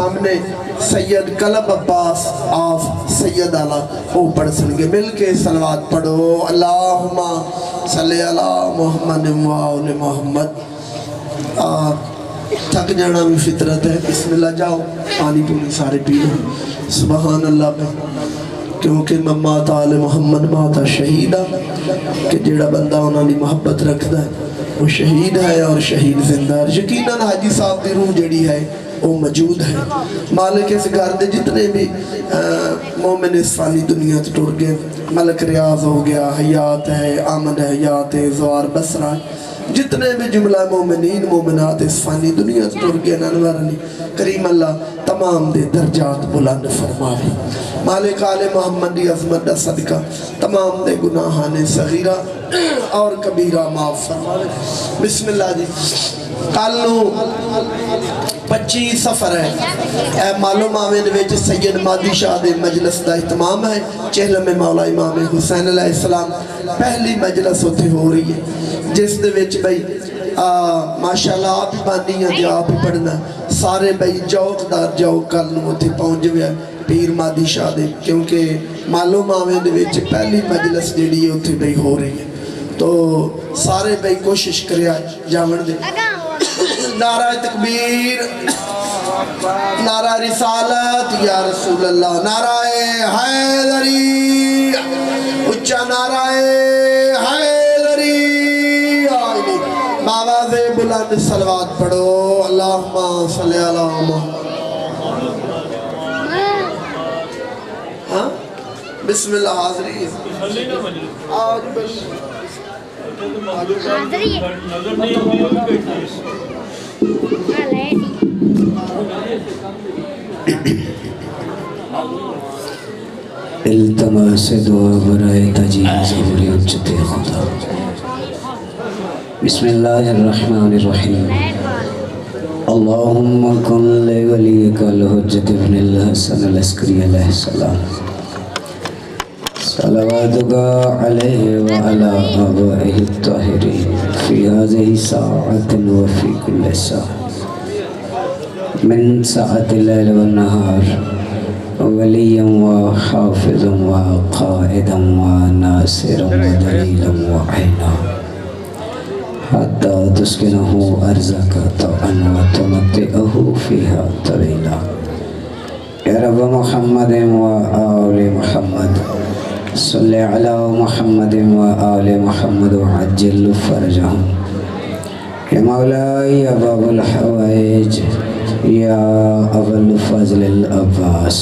سامنے سید قلب عباس آف سید آلہ وہ پڑھ سنگے مل کے صلوات پڑھو اللہم صلی اللہ محمد و آل محمد تھک جانا بھی فطرت ہے بسم اللہ جاؤ پانی پونی سارے پیو سبحان اللہ میں کیونکہ مات آل محمد ماتا شہیدہ کہ جڑا بندہ انہوں نے محبت رکھتا ہے وہ شہید ہے اور شہید زندہ ہے یقیناً حاجی صاحب دی روح جڑی ہے وہ موجود ہے مالک اس گھر دے جتنے بھی مومن اس فانی دنیا تو ٹر گئے ملک ریاض ہو گیا حیات ہے آمد حیات ہے زوار بسرہ جتنے بھی جملہ مومنین مومنات اس فانی دنیا تو ٹر گئے نانوار علی کریم اللہ تمام دے درجات بلند فرماوے مالک آل محمد دی عظمت دا صدقہ تمام دے گناہانے صغیرہ اور کبیرہ معاف فرماوے بسم اللہ جی کالو 25 سفر ہے اے معلوم آمین ویچ سید مادی شاہ دے مجلس دا اہتمام ہے چہلم مولا امام حسین علیہ السلام پہلی مجلس ہوتے ہو رہی ہے جس دے ویچ بھئی ماشاءاللہ آپ ہی بانی ہیں آپ ہی پڑھنا سارے بھئی جوک دار جوک کالنو ہوتے پہنچ ہوئے پیر مادی شاہ دے کیونکہ معلوم آمین ویچ پہلی مجلس جیڑی ہوتے بھئی ہو رہی ہے تو سارے بھئی کوشش کریا جاون دے نعرہ تکبیر نعرہ رسالت یا رسول اللہ نعرہ حیدری اچھا نعرہ حیدری باواز بلند صلوات پڑھو اللہم صلی اللہ محمد بسم اللہ حاضری آج بس حاضری التماس دعا برائے تجیز ظہوری اجت خدا بسم اللہ الرحمن الرحیم اللہم کن لے ولیک الحجت ابن الحسن العسکری علیہ السلام صلواتک علیہ وعلا آبائہ الطاہرین فی هذه ساعت وفی کل ساعت من ساعت اللیل والنہار ولیا وحافظا وقائدا وناصرا ودلیلا وعینا حتی تسکنہ ارزک طعا وتمتعہ فیہا طویلا یا رب محمد وآل محمد صلی علی محمد وآل محمد وعجل فرجہم یا مولائی یا باب الحوائج یا ابا الفضل العباس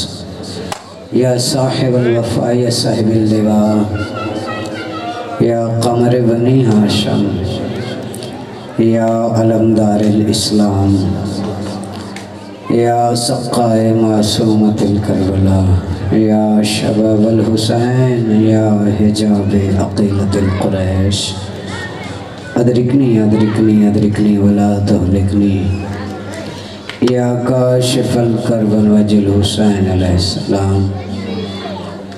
یا صاحب الوفا یا صاحب اللواء یا قمر بنی ہاشم یا علمدار الاسلام یا سقائے معصومت الکربلا یا شباب الحسین یا حجاب عقیلت القریش ادرکنی ادرکنی ادرکنی ولا تہلکنی یا کاشف الکرب الوجل حسین علیہ السلام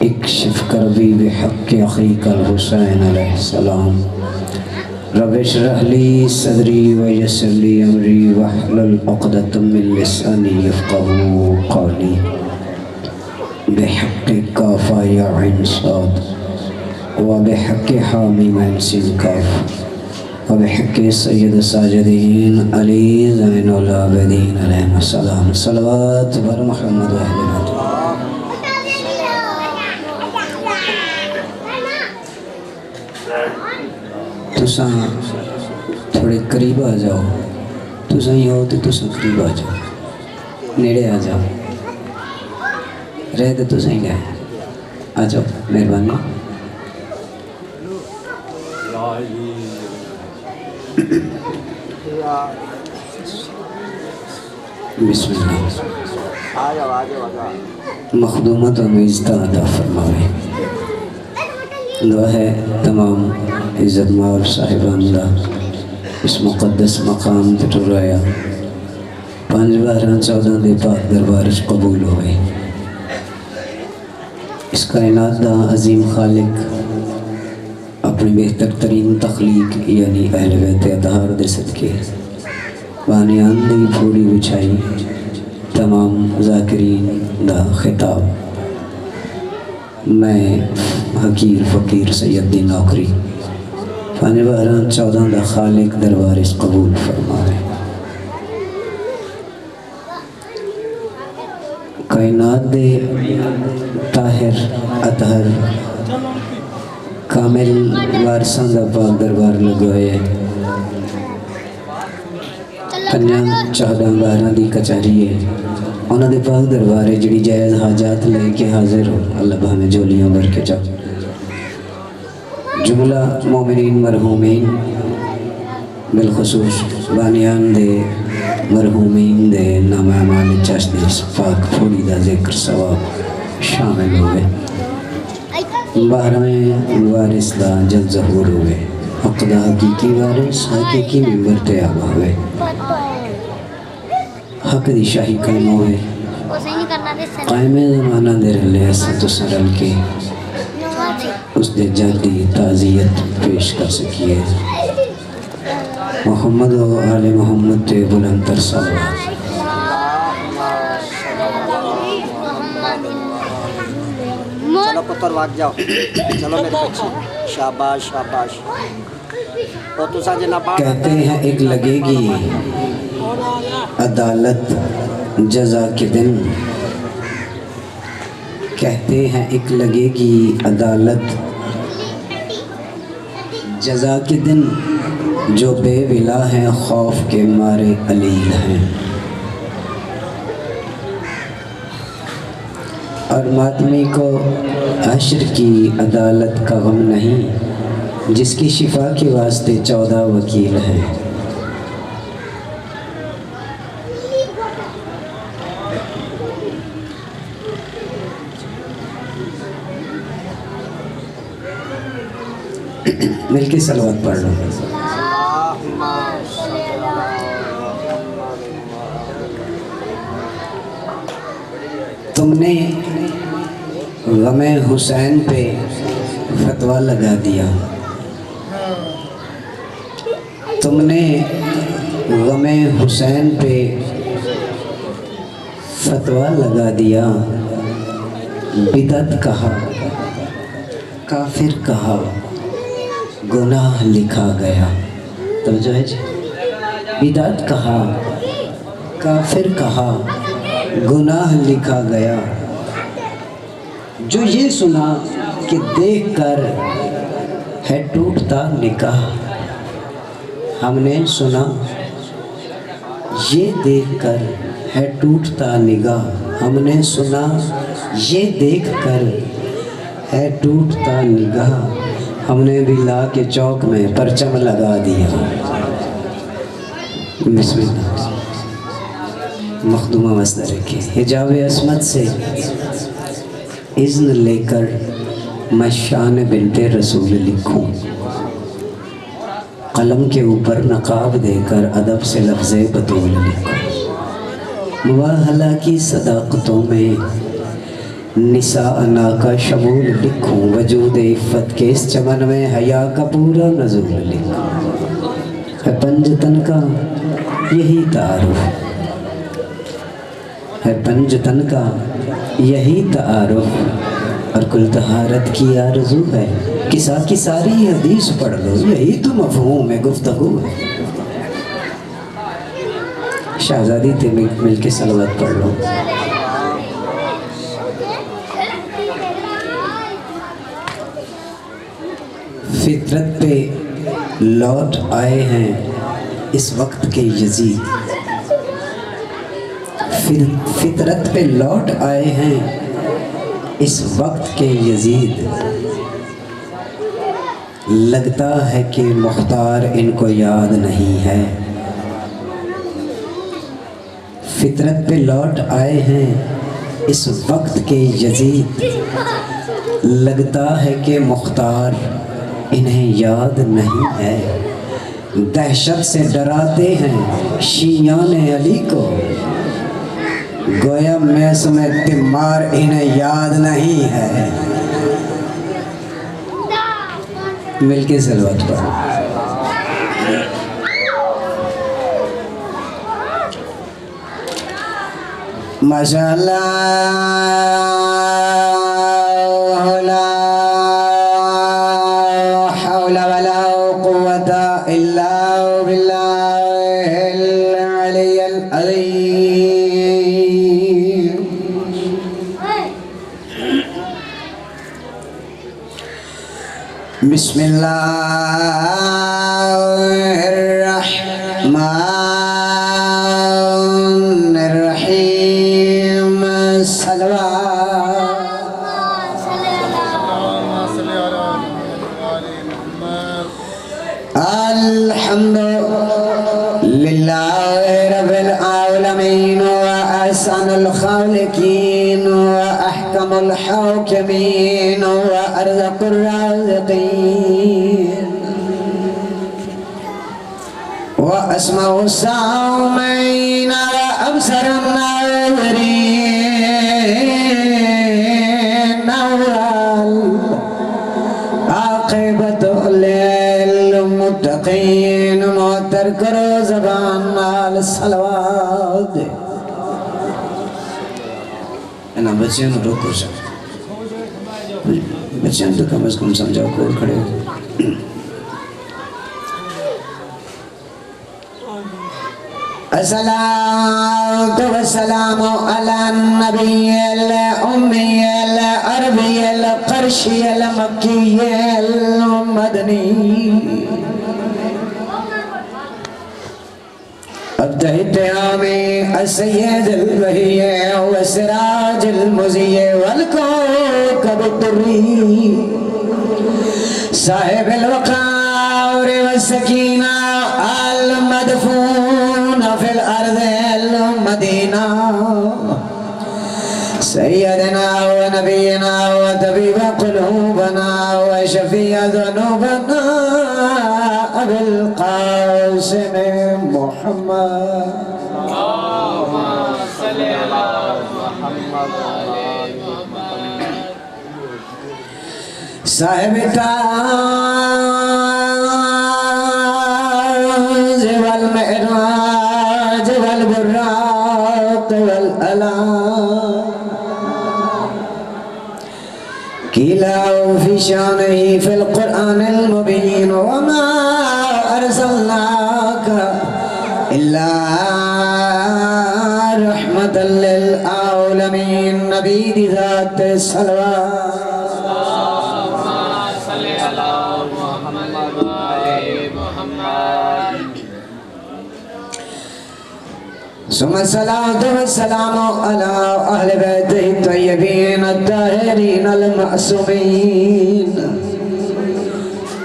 اکشف کربی بحق اخیق الحسین علیہ السلام رب اشرح لی صدری ویسر لی امری واحلل عقدۃ من لسانی یفقہوا قولی بحق کافا یا عین صاد وبحق حامی من سین کاف وبحق سید ساجدین علی زین العابدین علیہ السلام صلوات بر محمد و اہل بیت تساں تھوڑے قریب آ جاؤ تساں ہی ہو تو تساں قریب آ جاؤ نیڑے آ جاؤ رہ دے تساں ہی گئے آ جاؤ مہربانی بسم اللہ مخدومت و عزت عطا فرماوے دعا ہے تمام عزت مآب صاحبان دا اس مقدس مقام تے ٹرایا 5/12/14 دے پاک دربار قبول ہوئے اس کائنات دا عظیم خالق اپنی بہتر ترین تخلیق یعنی اہل بیت اطہار دے صدقے بانیان دی پھوڑی بچھائی تمام ذاکرین دا خطاب میں حقیر فقیر سید دی نوکری فانے 12-14 دا خالق دربار اس قبول فرمائے۔ کائنات دے طاہر اطہر کامل وارثاں دا پاک دربار لگوئے کنیاں 14-12 دی کچہری ہے انہوں دے پاک دربار ہے جڑی جائز حاجات لے کے حاضر ہو اللہ بہمیں جولیاں بھر کے جاؤ۔ جملہ مومنین مرحومین بالخصوص بانیان دے مرحومین دے نام اعمال چشت اس پاک پھوڑی دا ذکر ثواب شامل ہوئے۔ 12ویں وارث دا جلد ظہور ہوئے، حق دا حقیقی وارث حقیقی ممبر تے آبا ہوئے، حق دی شاہی قائم ہوئے، قائم زمانہ دے رلے اسد سرل کے اس دے جلدی تعزیت پیش کر سکیے۔ محمد و آل محمد تے بلند تر صلوات۔ چلو پتر واق جاؤ، چلو میرے بچے، شاباش شاباش۔ تو تسا جناب کہتے ہیں ایک لگے گی عدالت جزا کے دن، کہتے ہیں ایک لگے گی عدالت جزا کے دن، جو بے ولا ہیں خوف کے مارے علیل ہیں، اور ماتمی کو حشر کی عدالت کا غم نہیں، جس کی شفا کے واسطے 14 وکیل ہیں۔ مل کے صلوات پڑھ لو۔ تم نے غم حسین پہ فتویٰ لگا دیا، تم نے غم حسین پہ فتویٰ لگا دیا، بدعت کہا کافر کہا گناہ لکھا گیا۔ توجہ ہے جی، بدعت کہا کافر کہا گناہ لکھا گیا۔ جو یہ سنا کہ دیکھ کر ہے ٹوٹتا نکاح، ہم نے سنا یہ دیکھ کر ہے ٹوٹتا نگاہ، ہم نے سنا یہ دیکھ کر ہے ٹوٹتا نگاہ، ہم نے بھی لا کے چوک میں پرچم لگا دیا۔ بسم اللہ، مخدومہ مصدر رکھے، حجاب عصمت سے اذن لے کر میں شان بنت رسول لکھوں، قلم کے اوپر نقاب دے کر ادب سے لفظ بطول لکھوں، مواہلہ کی صداقتوں میں نساءنا کا شمول لکھوں، وجود عفت کے اس چمن میں حیا کا پورا نزول لکھوں۔ ہے پنجتن کا یہی تعارف، ہے پنجتن کا یہی تعارف، اور کل طہارت کی آرزو ہے، کسا کی ساری حدیث پڑھ لو، یہی تو مفہوم ہے گفتگو ہے۔ شہزادی تے مل کے صلوات پڑھ لو۔ فطرت پہ لوٹ آئے ہیں اس وقت کے یزید، فطرت پہ لوٹ آئے ہیں اس وقت کے یزید، لگتا ہے کہ مختار ان کو یاد نہیں ہے۔ فطرت پہ لوٹ آئے ہیں اس وقت کے یزید، لگتا ہے کہ مختار انہیں یاد نہیں ہے۔ دہشت سے ڈراتے ہیں شیعان علی کو، گویا میس میں تمار انہیں یاد نہیں ہے۔ مل کے صلوات پڑھو۔ ماشاءاللہ لا حول ولا قوة إلا بالله العلي العظيم بسم الله الرحمن الرحيم صلوات الحمد لله رب العالمين وأحسن الخالقين وأحكم الحاكمين وأرزق الرازقين وأسمع السامعين وأبصر الناظرين والعاقبة للمتقين معتر کرو زبان نال صلوات انا بچیاں نو روکو سا بچیاں تو کم از کم سمجھاؤ کول کھڑے ہو الصلاة والسلام على النبي الأمي العربي القرشي المكي المدني التهام السيد البهي والسراج المزي والكوكب الدري صاحب الوقار والسكينة المدفون في الأرض المدينة سيدنا ونبينا وطبيب قلوبنا وشفيع ذنوبنا أبي القاسم محمد اللهم صل على محمد صاحب التاج والمعراج والبراق والألام كلا في شانه في القرآن المبين وما أرسلناك إلا رحمة للعالمين نبي ذات الصلوات ثم الصلاة والسلام على أهل بيته الطيبين الطاهرين المعصومين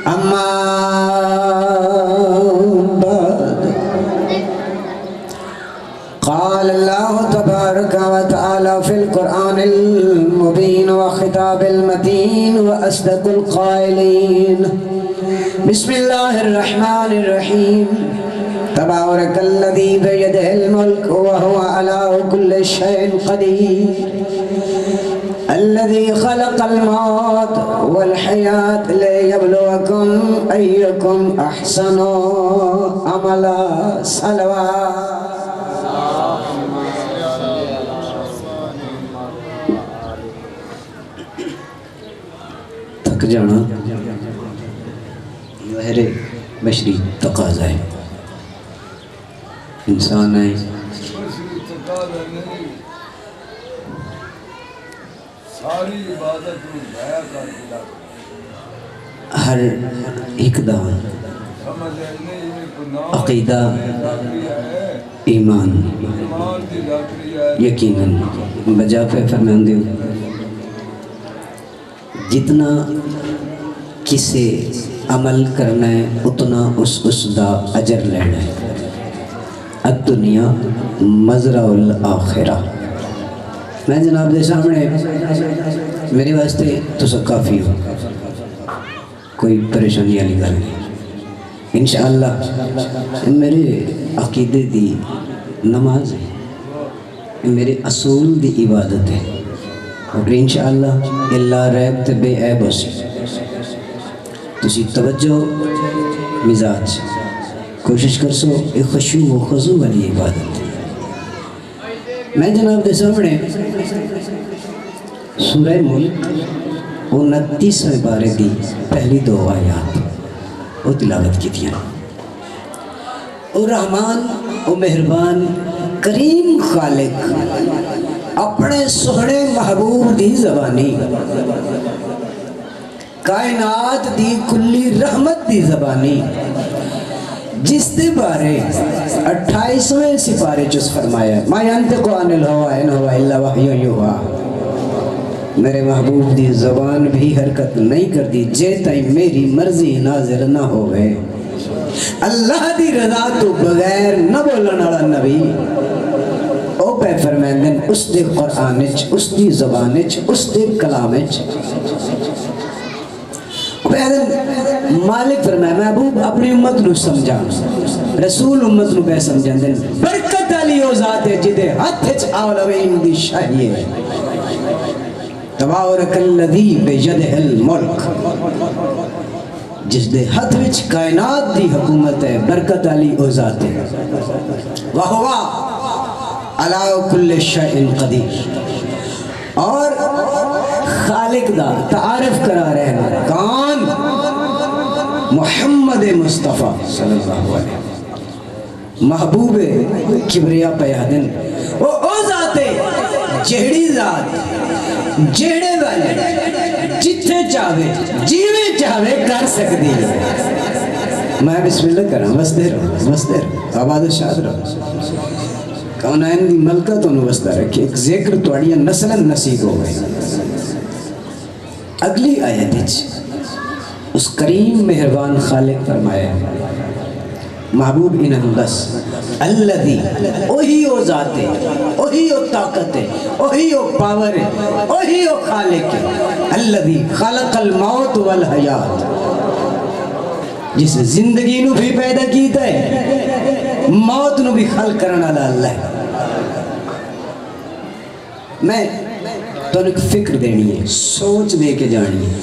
أما بعد قال الله تبارك وتعالى في القرآن المبين وخطاب المتين وأصدق القائلين بسم الله الرحمن الرحيم تبارك الذي بيده الملك وهو على كل شيء قدير الذي خلق الموت والحياة ليبلوكم أيكم أحسن عملا صلوات تھک جانا ظاہر بشری تقاضا ہے انسان ہے ہر ایک دا عقیدہ ایمان یقیناً بجا پہ فرمان دیو جتنا کسے عمل کرنا ہے اتنا اس دا اجر لینا ہے الدنیا مزرع الآخرہ میں جناب دے سامنے میرے واسطے تو سب کافی ہو کوئی پریشانی والی گل نہیں انشاءاللہ میرے عقیدے دی نماز ہے میرے اصول دی عبادت ہے اور انشاءاللہ اللہ ریب تے بے عیب ہو سی تسی توجہ مزاج کوشش کر سو ایک خشوع و خضوع والی عبادت ہے میں جناب دے سامنے سورہ ملک 29ویں بارے دی پہلی 2 آیات وہ تلاوت کی تھی. او رحمان او مہربان کریم خالق اپنے سوہنے محبوب دی زبانی کائنات دی کلی رحمت دی زبانی جس دے بارے 28ویں سپارے چس فرمایا ما ینطق عن الہوا ان ہوا الا وحی یوحی. میرے محبوب دی زبان بھی حرکت نہیں کردی جے تائیں میری مرضی نازل نہ ہوئے. اللہ دی رضا تو بغیر نہ بولن والا نبی او پہ فرمائندن اس دے قرآن وچ اس دی زبان وچ اس دے کلام وچ. مالک فرمایا محبوب اپنی امت نو سمجھا رسول امت نو پہ سمجھا دن برکت علی او ذات ہے جدے ہاتھ وچ اولوین دی شاہی ہے. تبارک الذی بیدہ الملک جس دے ہاتھ وچ کائنات دی حکومت ہے برکت علی او ذات ہے. وہو علی کل شیء قدیر. اور خالق دا تعارف کرا رہے ہیں کون محمد مصطفیٰ صلی اللہ علیہ محبوب کبریا پیادن او ذات جہڑی ذات جہڑے والے جتھے چاہے جیوے چاہے کر سکتی. میں بسم اللہ کرا وسدے رہو آباد و شاد رہو کونین دی ملکہ تو نوستہ رکھے ایک ذکر توڑیاں نسل نصیب ہو گئے. اگلی آیت اس کریم مہربان خالق فرمایا محبوب انہوں دس الذی اوہی او ذات ہے اوہی او طاقت ہے اوہی او پاور ہے اوہی او خالق ہے. الذی خلق الموت والحیات جس زندگی نو بھی پیدا کیتا ہے موت نو بھی خلق کرنا اللہ ہے. میں تو ایک فکر دینی ہے سوچ دے کے جانی ہے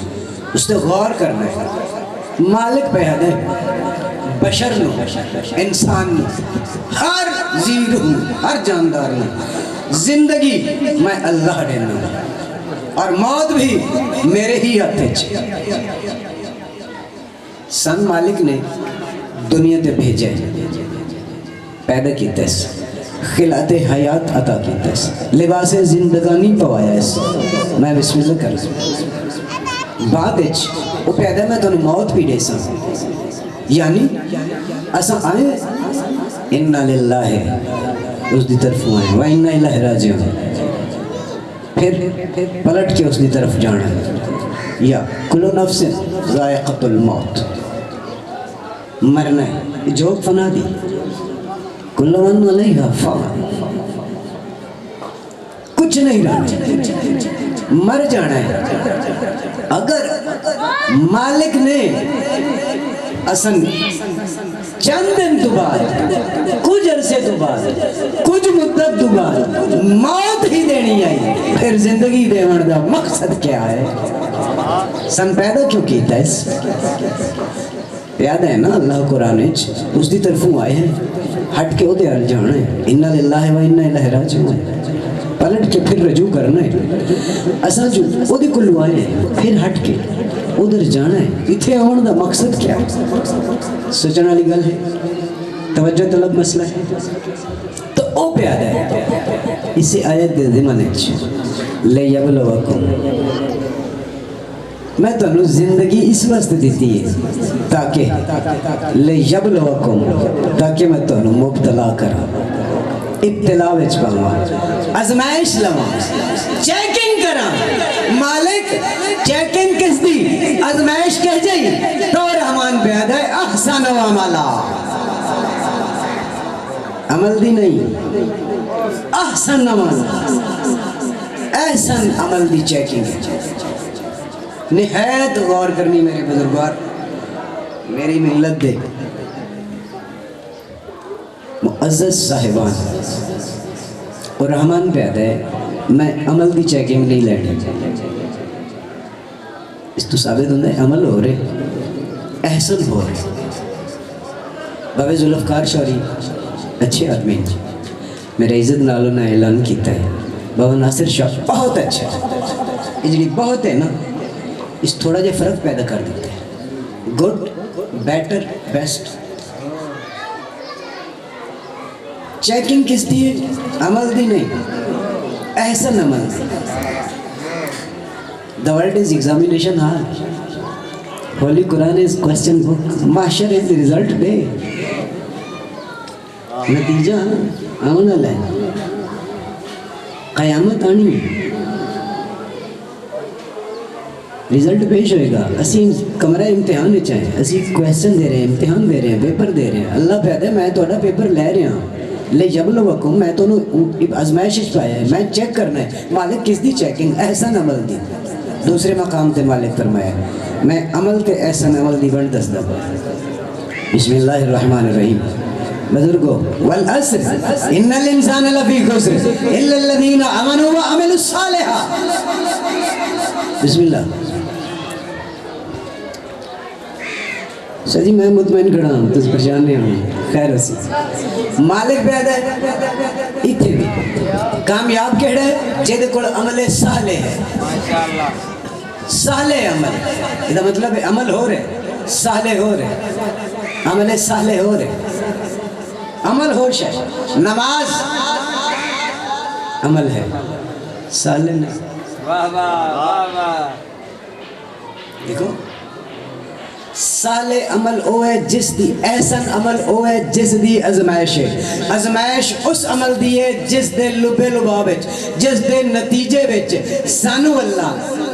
اس نے غور کرنا ہے. مالک پیدا ہے بشر نو انسان نو ہر زیر ہوں ہر جاندار نو زندگی میں اللہ دینا اور موت بھی میرے ہی ہاتھ ہے. سن مالک نے دنیا تے بھیجے پیدا کیتا ہے خلات حیات عطا کیتا ہے لباس زندگانی پوایا ہے. میں بسم اللہ کر بعد وہ پیدا میں تو موت بھی دے سا یعنی اسا آئے اِنَّا لِلَّهِ اس دی طرف آئے وَإِنَّا إِلَيْهِ رَاجِعُونَ پھر پلٹ کے اس دی طرف جانا یا کلو نفس ذائقۃ الموت مرنا ہے جوک فنا دی کلو من علیہا فان کچھ نہیں رہنا مر جانا ہے. اگر مالک نے اصلا چند دن تو بعد کچھ عرصے تو بعد کچھ مدت تو بعد موت ہی دینی آئی پھر زندگی دیون دا مقصد کیا ہے سن پیدا کیوں کیتا ہے. یاد ہے نا اللہ قرآن اس دی طرفوں آئے ہیں ہٹ کے ادھے حال جانا ہے اِنَّا لِلَّهِ وَإِنَّا إِلَيْهِ رَاجِعُونَ پلٹ کے پھر رجوع کرنا ہے. اساں جو ادھے کلو آئے ہیں پھر ہٹ کے ادھر جانا ہے اتھے آن دا مقصد کیا ہے سوچنا والی گل ہے توجہ طلب مسئلہ ہے. تو او پیادہ ہے اسی آیت دے ضمن لِيَبْلُوَكُمْ میں تو انہوں زندگی اس وقت دیتی ہے تاکہ لِيَبْلُوَكُمْ تاکہ میں تو انہوں مبتلا کرا ابتلا وچ پاؤں ازمائش لواں چیکنگ کرا. مالک چیکنگ کس دی ازمائش کہہ جائی تو رحمان بیاد ہے احسن و عملا عمل دی نہیں احسن عمل احسن عمل دی چیکنگ ہے. نہایت غور کرنی میرے بزرگوار میری ملت دے معزز صاحبان اور رحمان پیدا ہے میں عمل دی چیکنگ نہیں لینے اس تو ثابت ہوتا ہے عمل ہو رہے احسن ہو رہے. بابے ذوالفقار شوری اچھے آدمی میرے عزت نالوں نے اعلان کیتا ہے بابا ناصر شاہ بہت اچھا ہے، یہ جڑی بہت ہے نا اس تھوڑا جہا فرق پیدا کر دیتا ہے، گڈ بیٹر بیسٹ۔ چیکنگ کس دی ہے؟ عمل دی نہیں، احسن عمل دی۔ The world is examination hall. Holy Quran is question book. Mahshar is the result day. نتیجہ آمن والا ہے، قیامت آنی ہے، رزلٹ پیش ہوئے گا۔ اسی کمرہ امتحان میں چاہیں، اسی کویسچن دے رہے ہیں، امتحان دے رہے ہیں، پیپر دے رہے ہیں۔ اللہ پہ آدھے میں تھوڑا پیپر لے رہا ہوں، لے یبلوکم، میں تو آزمائش پایا ہے، میں چیک کرنا ہے۔ مالک کس دی چیکنگ؟ احسن عمل دی۔ دوسرے مقام تے مالک فرمایا میں عمل تے احسن عمل دی بڑھ دس دب۔ بسم اللہ الرحمن الرحیم۔ بزرگو والعصر ان الانسان لفی خسر الا الذین آمنوا وعملوا الصالحات۔ بسم اللہ۔ شاہ جی میں مطمئن کھڑا ہوں، تس پریشان نہیں ہوں، خیر اسی مالک پیدا ہے اتنے بھی کامیاب کہڑا ہے جے دے کول عمل صالح ہے۔ صالح عمل، یہ مطلب ہے عمل ہو رہے، صالح ہو رہے، عمل صالح ہو رہے، عمل ہوش ہے۔ نماز عمل ہے، صالح نہیں۔ واہ واہ واہ واہ۔ دیکھو صالح عمل او ہے جس دی، احسن عمل او ہے جس دی ازمائش ہے۔ ازمائش اس عمل دی ہے جس دے لبے لباب وچ، جس دے نتیجے وچ سانو اللہ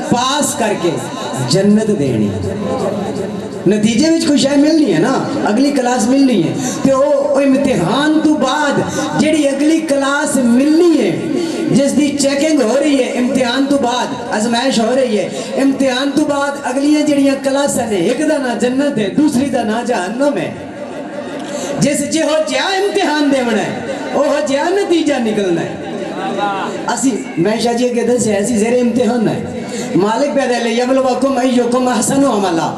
پاس کر کے جنت دینی۔ نتیجے وچ کوئی شے ملنی ہے نا، اگلی کلاس ملنی ہے، تے او امتحان تو بعد جڑی اگلی کلاس ملنی ہے، جس دی چیکنگ ہو رہی ہے، امتحان تو بعد ازمائش ہو رہی ہے، امتحان تو بعد اگلیاں جڑیاں کلاساں نے، ایک دا نا جنت ہے، دوسری دا نا جہنم ہے۔ جس جے ہو جیا امتحان دیونا ہے، او ہو جیا نتیجہ نکلنا ہے۔ اسی میں شاہ جی کے دس ہے ایسی زیر امتحان ہے۔ مالک پیدا لے یبلوکم ایکم احسن عملا،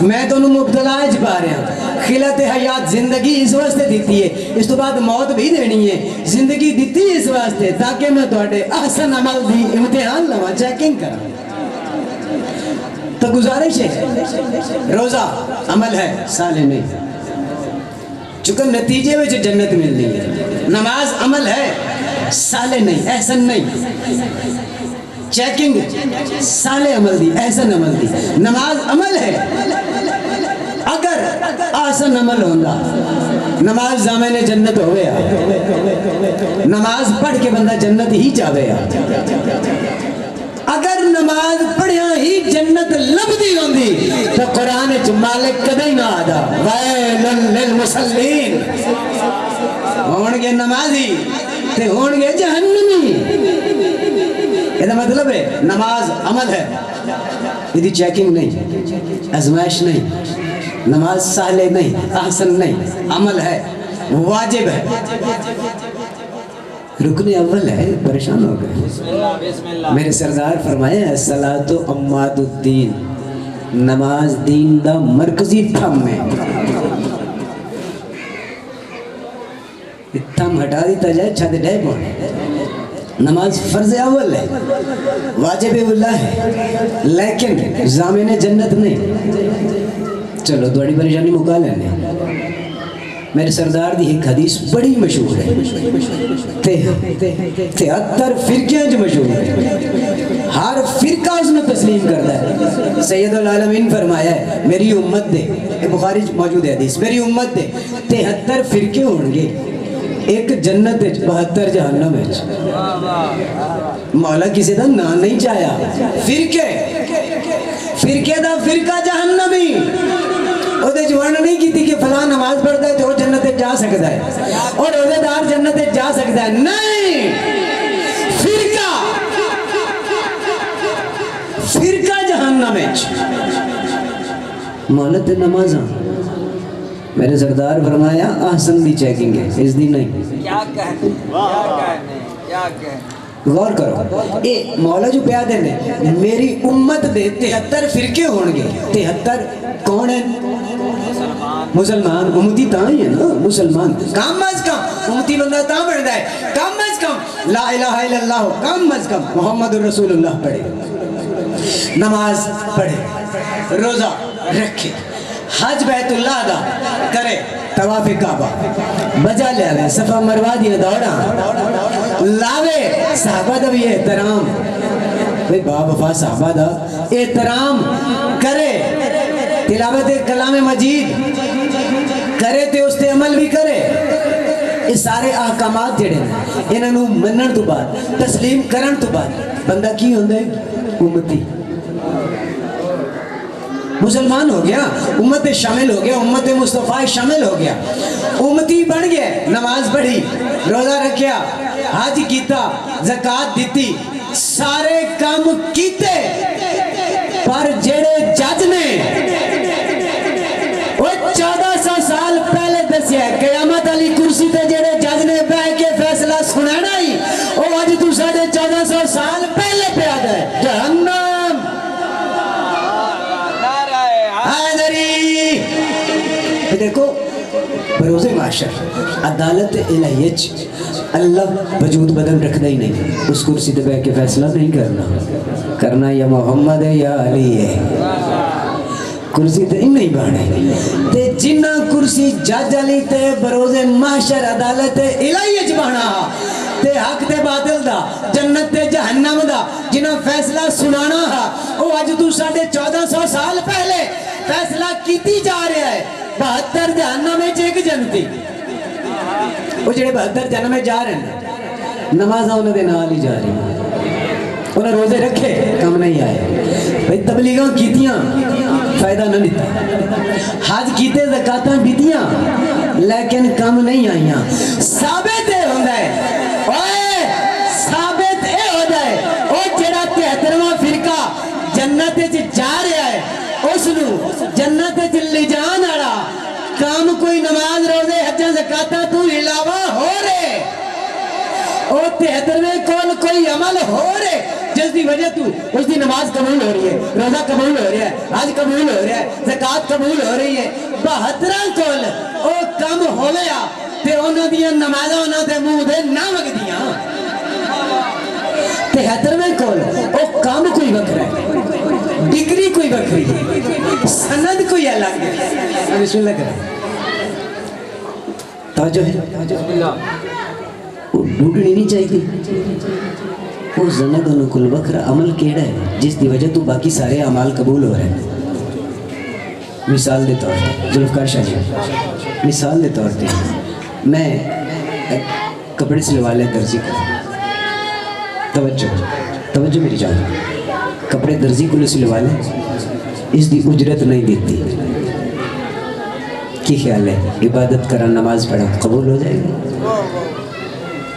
میں تو انہوں مبتلا اج پا رہے ہیں۔ خلت حیات زندگی اس واسطے دیتی ہے، اس تو بعد موت بھی دینی ہے، زندگی دیتی ہے اس واسطے تاکہ میں توڑے احسن عمل دی امتحان لوا، چیکنگ کرا۔ تو گزارش ہے روزہ عمل ہے، صالح نہیں، چونکہ نتیجے میں جنت ملنی ہے۔ نماز عمل ہے، صالح نہیں، احسن نہیں۔ چیکنگ صالح عمل دی، احسن عمل دی۔ نماز عمل ہے، اگر احسن عمل ہوندہ نماز زامن جنت ہوئے، نماز پڑھ کے بندہ جنت ہی جاوے۔ اگر نماز پڑھیا ہی جنت لبدی ہوندی تو قرآن وچ مالک کدی نہ آدا ویل للمصلین، ہونگے نمازی تے ہونگے جہنمی۔ یہ مطلب ہے نماز عمل ہے، یہ چیکنگ نہیں، ازمائش نہیں، نماز صالح نہیں، احسن نہیں، عمل ہے، واجب ہے، رکن اول ہے۔ پریشان ہو گئے۔ میرے سردار فرمائے الصلاۃ عماد الدین، نماز دین دا مرکزی تھم ہے۔ تھم ہٹا دیتا جائے چھت ڈے پونے۔ نماز فرض اول ہے، واجب اللہ ہے، لیکن ضامن جنت نہیں۔ چلو دوڑی پریشانی مکا لینے۔ میرے سردار دی ایک حدیث بڑی مشہور ہے، 73 فرقیاں جو مشہور ہے، ہر فرقہ اس نے تسلیم کرتا ہے۔ سید العالمین فرمایا ہے میری امت دے، بخاری موجود ہے حدیث، میری امت دے 73 فرقے ہونگے، ایک جنت ہے 72 جہنم ہے۔ مولا کسی دا نا نہیں چاہیا، فرقے دا فرقہ جہنمی، او دے جوان نہیں کی تھی کہ فلاں نماز پڑھتا ہے تو وہ جنت جا سکتا ہے اور عہدے دار جنت جا سکتا ہے، نہیں، فرقہ جہنم ہے۔ مولت نمازاں میرے سردار فرمایا احسن دی چیکنگ ہے، اس دی نہیں۔ کیا کہنے، کیا کہنے، کیا کہنے۔ غور کرو اے مولا جو پیا دے نے میری امت دے 73 فرقے ہون گے 73 کون ہیں مسلمان امتی تاں ہی ہے نا مسلمان کم از کم امتی بندہ تاں بڑھتا ہے کم از کم لا الہ الا اللہ کم از کم محمد رسول اللہ پڑھے نماز پڑھے روزہ رکھے حج بیت اللہ دا کرے طواف کعبہ بجا لے آوے صفا مروا دیا دوڑا لاوے صحابہ دا بھی احترام بھئی باب وفا صحابہ دا احترام کرے تلاوت کلام مجید کرے تے اس تے عمل بھی کرے اس سارے احکامات جڑے انہاں نوں منن تو بعد تسلیم کرن تو بعد بندہ کی ہوندے امتی مسلمان ہو گیا امت شامل ہو گیا امت مصطفیٰ شامل ہو گیا امتی بن گیا نماز پڑھی روزہ رکھیا حج کیتا زکات دیتی سارے کام کیتے پر جڑے جج نے وہ 1400 سال پہلے دسیا قیامت علی کرسی تے جڑے جج نے بیٹھ کے فیصلہ سنانا ہی وہ اج تو 1450 سال پہلے پہ آ گئے جہنم دیکھو بروز معاشر عدالت الہیچ اللہ وجود بدل رکھنا ہی نہیں اس کرسی تے بیٹھ کے فیصلہ نہیں کرنا یا محمد ہے یا علی ہے کرسی تے نہیں بانے تے جنہ کرسی جج علی تے بروز معاشر عدالت الہیچ بانا تے حق تے باطل دا جنت تے جہنم دا جنہ فیصلہ سنانا ہا وہ اج تو 1450 سال پہلے فیصلہ کیتی جا رہا ہے 72 جہنم میں ایک جنتی وہ جڑے 72 جہنم میں جا رہے ہیں نمازاں انہوں دے نال ہی جا رہی ہیں انہوں روزے رکھے کم نہیں آئے بھئی تبلیغاں کیتیاں فائدہ نہ لیتا حج کیتے زکاتاں دیتیاں لیکن کم نہیں آئیاں ثابت اے ہوندا ہے اوئے ثابت اے ہوندا ہے او جڑا 73واں فرقہ جنت وچ جا رہا ہے اس نو جنت وچ لے جان والا کام کوئی نماز روزے حج زکاتاں تو علاوہ ہو رہے او 73ویں کول کوئی عمل ہو رہے جس دی وجہ تو اس دی نماز قبول ہو رہی ہے روزہ قبول ہو رہا ہے حج قبول ہو رہا ہے زکات قبول ہو رہی ہے 72 کول او کم ہویا تے انہاں دی نمازاں انہاں دے منہ دے نہ وگدیاں 73ویں کول او کام کوئی وکھرا ہے ڈگری کوئی بکری سند کوئی الگ ہے بسم اللہ کریں توجہ ہے وہ ڈوڑنی نہیں چاہیے وہ زند انکل بکر عمل کیڑا ہے جس دی وجہ تو باقی سارے عمال قبول ہو رہے ہیں مثال دے طور پہ ذوالفقار شاہ جی مثال دے طور پہ میں کپڑے سلوالے درزی کو توجہ میری جان کپڑے درزی کو سلوا لیں اس دی اجرت نہیں دیتی کی خیال ہے عبادت کرا نماز پڑھا قبول ہو جائے گی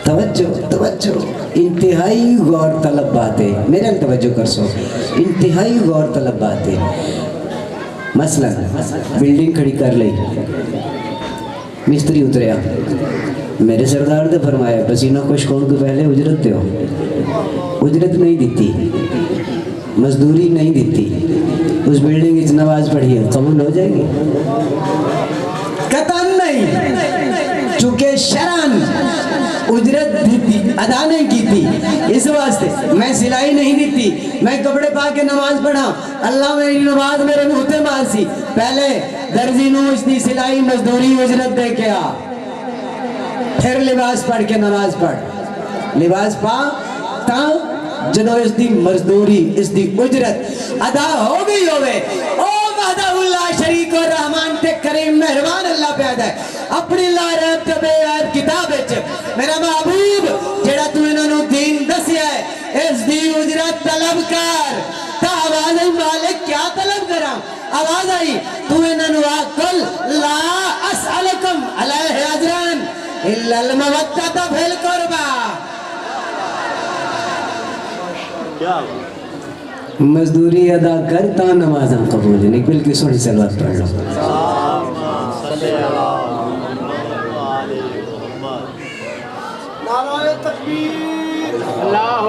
توجہ انتہائی غور طلب باتیں میرے توجہ کر سو انتہائی غور طلب باتیں مثلا بلڈنگ کھڑی کر لئی مستری اتریا میرے سردار نے فرمایا پسینہ خشک ہونے کے پہلے اجرت دے ہو اجرت نہیں دیتی مزدوری نہیں دیتی اس بلڈنگ کی نماز پڑھی ہے قبول ہو جائے گی قطعاً نہیں چونکہ شرعاً اجرت دیتی ادا نہیں کی تھی اس واسطے میں سلائی نہیں دیتی میں کپڑے پا کے نماز پڑھا اللہ میری نماز میرے منہ تے مار سی پہلے درزی نو اس دی سلائی مزدوری اجرت دے کے آ پھر لباس پڑھ کے نماز پڑھ لباس پا تا جدو اس دی مزدوری اس دی اجرت ادا ہو گئی ہوئے او وحدہ اللہ شریک و رحمان تے کریم مہربان اللہ پیدا ہے اپنی لا رب تبے عیب کتاب اچ میرا محبوب جڑا تو انہوں دین دسیا ہے اس دی اجرت طلب کر تا آواز آئی مالک کیا طلب کرا آواز آئی تو انہوں آکل لا اسألکم علیہ اجران الا المودۃ فی القربى مزدوری ادا کرتا نمازاں قبول نہیں بلکہ سوڑی سلوات پڑھ لو نعرہ تکبیر اللہ